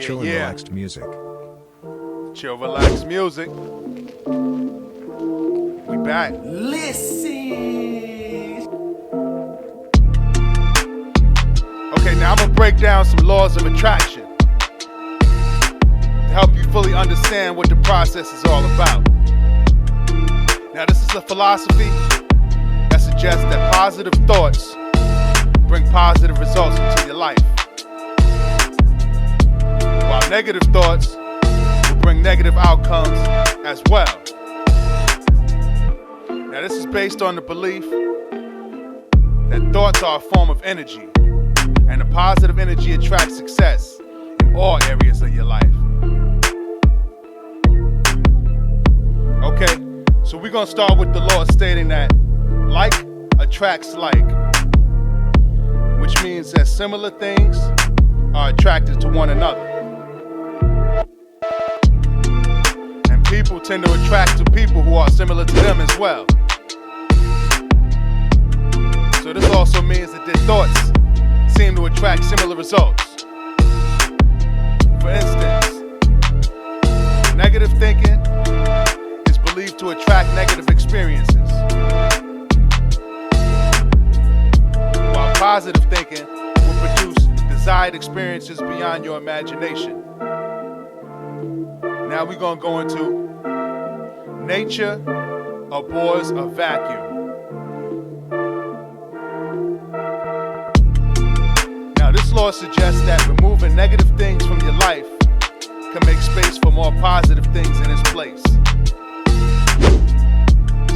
Chill and relaxed music. Chill, relaxed music. We back. Listen. Okay, now I'm gonna break down some laws of attraction to help you fully understand what the process is all about. Now, this is a philosophy that suggests that positive thoughts bring positive results into your life, while negative thoughts will bring negative outcomes as well. Now, this is based on the belief that thoughts are a form of energy, and the positive energy attracts success in all areas of your life. Okay, so we're gonna start with the law stating that like attracts like, which means that similar things are attracted to one another. And people tend to attract to people who are similar to them as well. So this also means that their thoughts seem to attract similar results. For instance, negative thinking is believed to attract negative experiences, while positive thinking will produce desired experiences beyond your imagination. Now we're going to go into nature abhors a vacuum. Now this law suggests that removing negative things from your life can make space for more positive things in its place.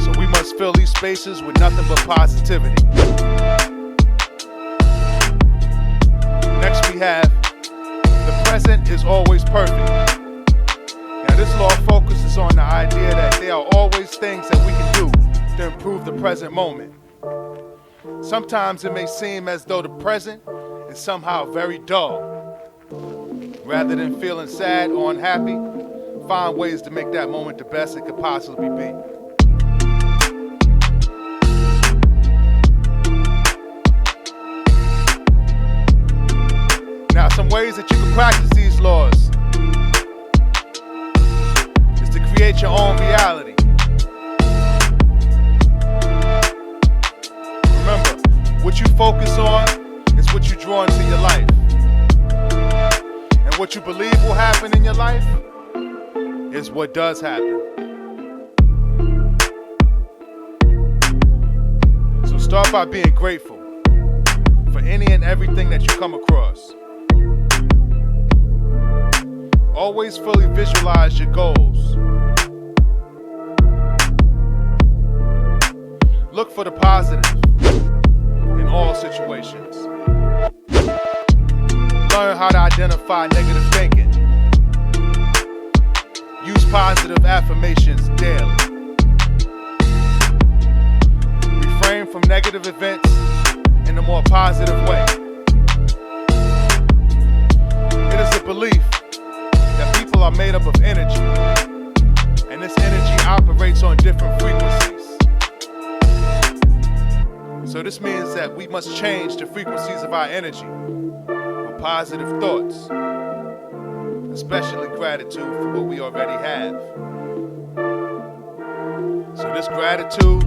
So we must fill these spaces with nothing but positivity. Next we have, the present is always perfect. Now this law focuses on the idea that there are always things that we can do to improve the present moment. Sometimes it may seem as though the present is somehow very dull. Rather than feeling sad or unhappy, find ways to make that moment the best it could possibly be. Now, some ways that you can practice these laws is to create your own reality. Remember, what you focus on is what you draw into your life. And what you believe will happen in your life is what does happen. So start by being grateful for any and everything that you come across. Always fully visualize your goals. Look for the positive in all situations. Learn how to identify negative thinking. Use positive affirmations daily. Refrain from negative events in a more positive way. It is a belief that people are made up of energy, and this energy operates on different frequencies. So this means that we must change the frequencies of our energy with positive thoughts, especially gratitude for what we already have. So this gratitude,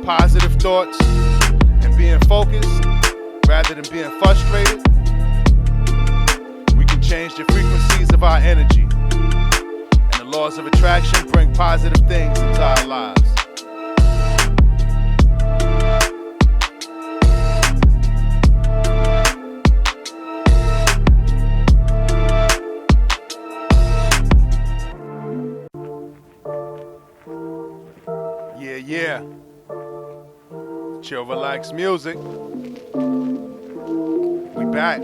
positive thoughts, and being focused rather than being frustrated, we can change the frequencies of our energy, and the laws of attraction bring positive things into our lives. Yeah. Chill, relax music. We back.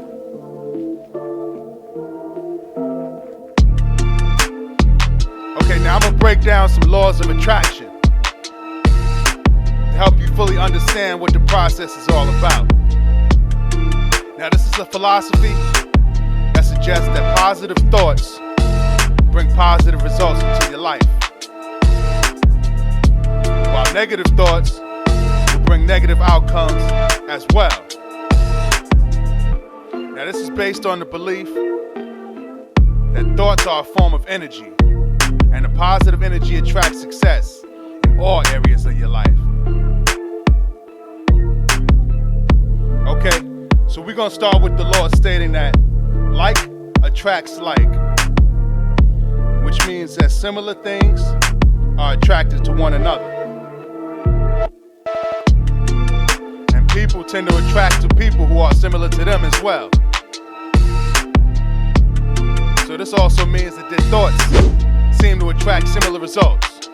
Okay, now I'm gonna break down some laws of attraction to help you fully understand what the process is all about. Now, this is a philosophy that suggests that positive thoughts bring positive results into your life, while negative thoughts will bring negative outcomes as well. Now this is based on the belief that thoughts are a form of energy, and a positive energy attracts success in all areas of your life. Okay, so we're gonna start with the law stating that like attracts like, which means that similar things are attracted to one another. And people tend to attract to people who are similar to them as well. So this also means that their thoughts seem to attract similar results.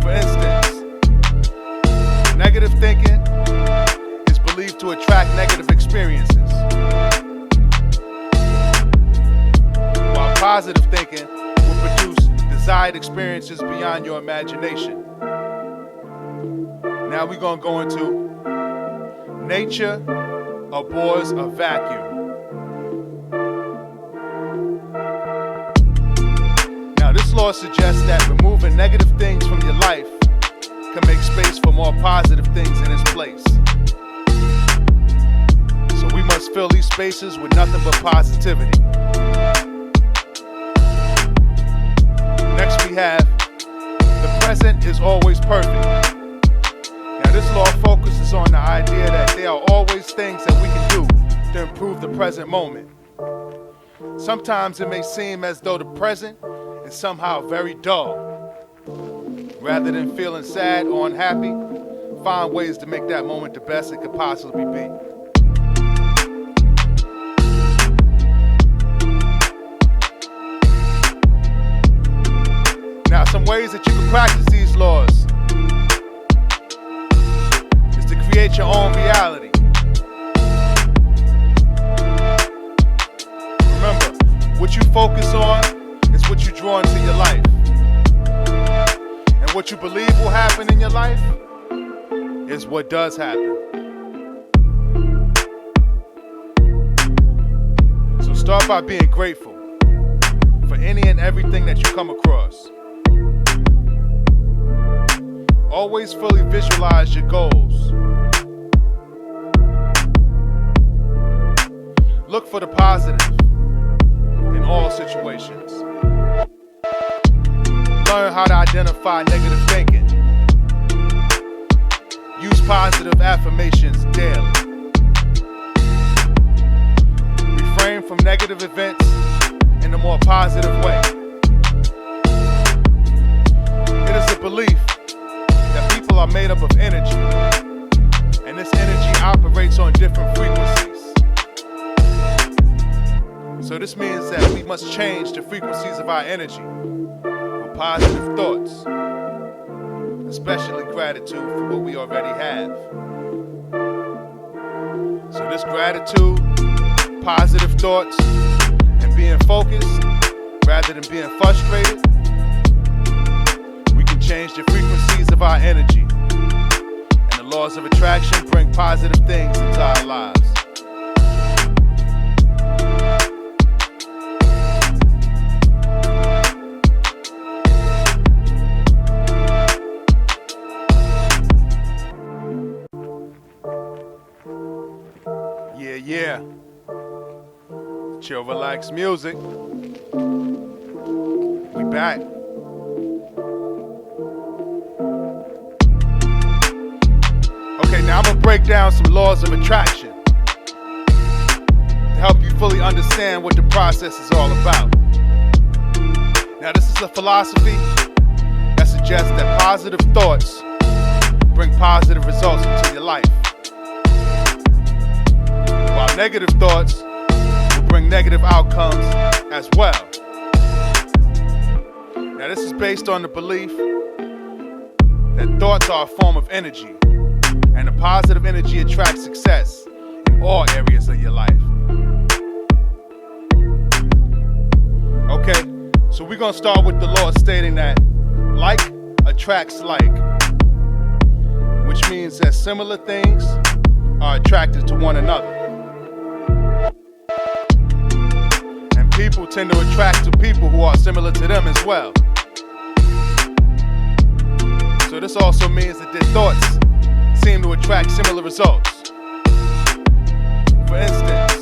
For instance, negative thinking is believed to attract negative experiences, while positive thinking will produce desired experiences beyond your imagination. Now we're going to go into nature abhors a vacuum. Now this law suggests that removing negative things from your life can make space for more positive things in its place. So we must fill these spaces with nothing but positivity. Next we have, the present is always perfect. Now this law focuses on the idea that there are always things that we can do to improve the present moment. Sometimes it may seem as though the present is somehow very dull. Rather than feeling sad or unhappy, find ways to make that moment the best it could possibly be. Now, some ways that you can practice these laws is to create your own reality. Remember, what you focus on is what you draw into your life. And what you believe will happen in your life is what does happen. So start by being grateful for any and everything that you come across. Always fully visualize your goals. Look for the positive in all situations. Learn how to identify negative thinking. Use positive affirmations daily. Refrain from negative events in a more positive way. It is a belief that people are made up of energy, and this energy operates on different frequencies. So this means that we must change the frequencies of our energy with positive thoughts, especially gratitude for what we already have. So this gratitude, positive thoughts, and being focused rather than being frustrated, we can change the frequencies of our energy, and the laws of attraction bring positive things into our lives. Yeah. Chill, relax music. We back. Okay, now I'm gonna break down some laws of attraction to help you fully understand what the process is all about. Now, this is a philosophy that suggests that positive thoughts bring positive results into your life, while negative thoughts will bring negative outcomes as well. Now, this is based on the belief that thoughts are a form of energy, and a positive energy attracts success in all areas of your life. Okay, so we're gonna start with the law stating that like attracts like, which means that similar things are attracted to one another. And people tend to attract to people who are similar to them as well. So this also means that their thoughts seem to attract similar results. For instance,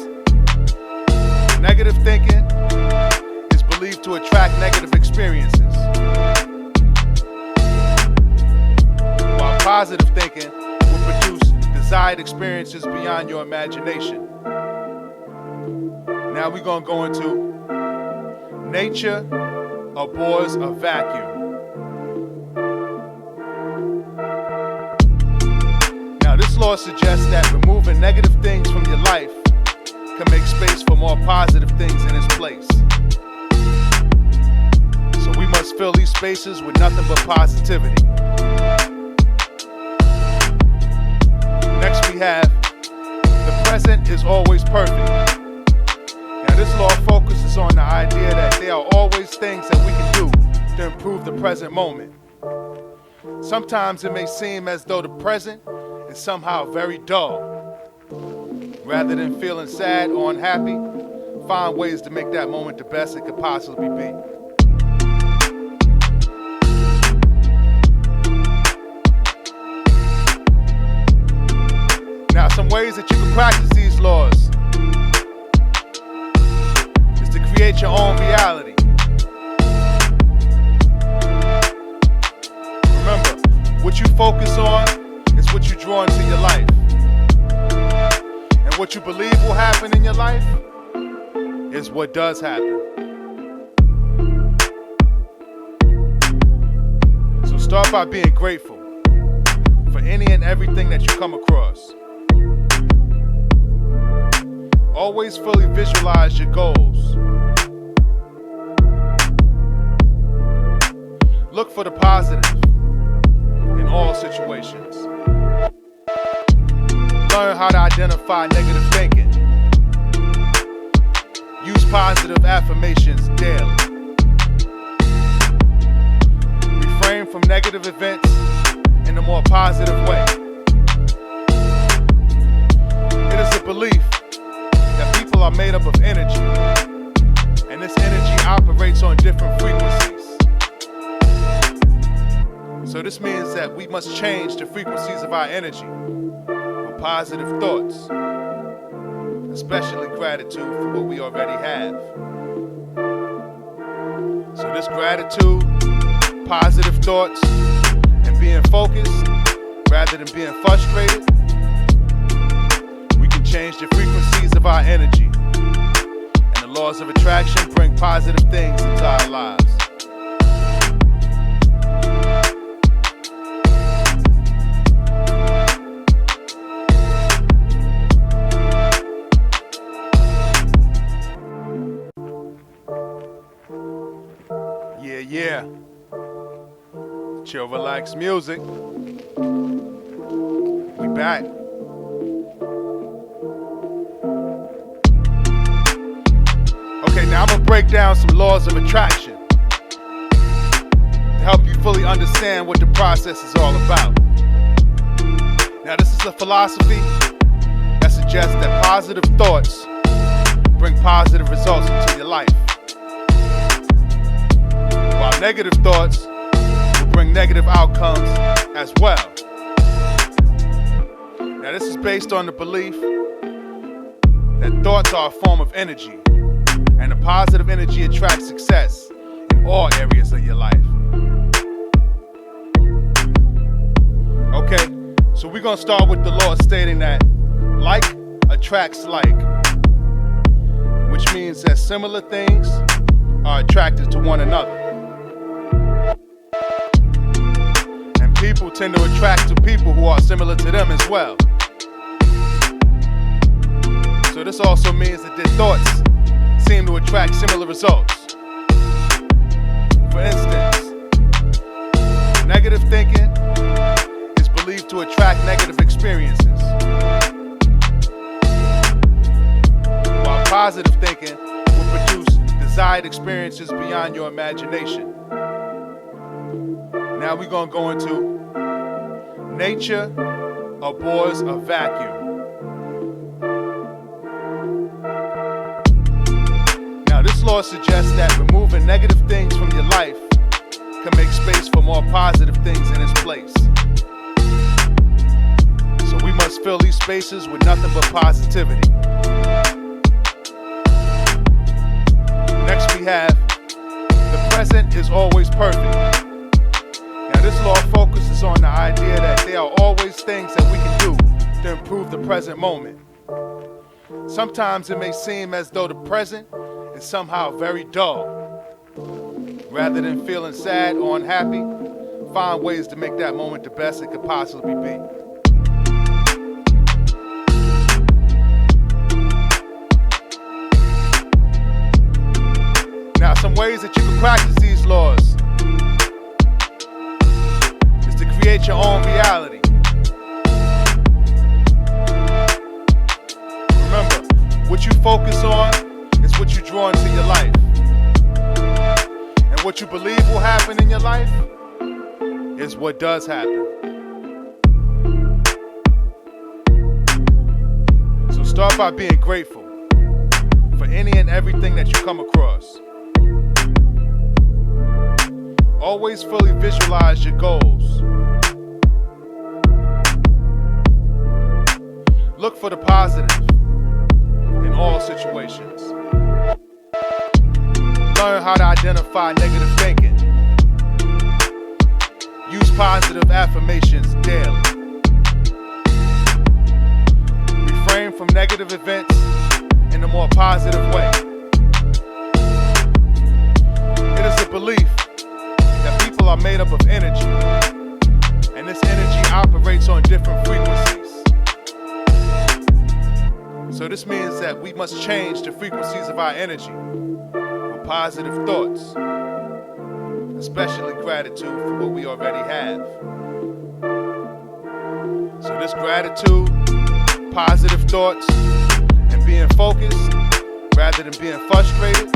believed to attract negative experiences, while positive thinking will produce desired experiences beyond your imagination. Now we're going to go into nature abhors a vacuum. Now this law suggests that removing negative things from your life can make space for more positive things in its place. So we must fill these spaces with nothing but positivity. Next we have, the present is always perfect. Now this law focuses on the idea that there are always things that we can do to improve the present moment. Sometimes it may seem as though the present is somehow very dull. Rather than feeling sad or unhappy, find ways to make that moment the best it could possibly be. Now, some ways that you can practice these laws is to create your own reality. Remember, what you focus on is what you draw into your life. And what you believe will happen in your life is what does happen. So start by being grateful for any and everything that you come across. Always fully visualize your goals. Look for the positive in all situations. Learn how to identify negative thinking. Use positive affirmations daily. Refrain from negative events in a more positive way. It is a belief that people are made up of energy, and this energy operates on different frequencies. So this means that we must change the frequencies of our energy with positive thoughts, especially gratitude for what we already have. So this gratitude, positive thoughts, and being focused rather than being frustrated, we can change the frequencies of our energy, and the laws of attraction bring positive things into our lives. Yeah. Chill, relax music. We back. Okay, now I'm gonna break down some laws of attraction to help you fully understand what the process is all about. Now, this is a philosophy that suggests that positive thoughts bring positive results into your life, while negative thoughts will bring negative outcomes as well. Now, this is based on the belief that thoughts are a form of energy, and the positive energy attracts success in all areas of your life. Okay, so we're gonna start with the law stating that like attracts like, which means that similar things are attracted to one another. And people tend to attract to people who are similar to them as well. So this also means that their thoughts seem to attract similar results. For instance, negative thinking is believed to attract negative experiences, while positive thinking will produce desired experiences beyond your imagination. Now we're going to go into nature abhors a vacuum. Now this law suggests that removing negative things from your life can make space for more positive things in its place. So we must fill these spaces with nothing but positivity. Next we have, present is always perfect. Now this law focuses on the idea that there are always things that we can do to improve the present moment. Sometimes it may seem as though the present is somehow very dull. Rather than feeling sad or unhappy, find ways to make that moment the best it could possibly be. Now, some ways that you can practice these laws is to create your own reality. Remember, what you focus on is what you draw into your life. And what you believe will happen in your life is what does happen. So start by being grateful for any and everything that you come across. Always fully visualize your goals. Look for the positive in all situations. Learn how to identify negative thinking. Use positive affirmations daily. Refrain from negative events in a more positive way. It is a belief that people are made up of energy, and this energy operates on different frequencies. So this means that we must change the frequencies of our energy with positive thoughts, especially gratitude for what we already have. So this gratitude, positive thoughts, and being focused rather than being frustrated,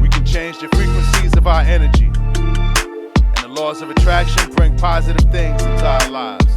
we can change the frequencies of our energy. And the laws of attraction bring positive things into our lives.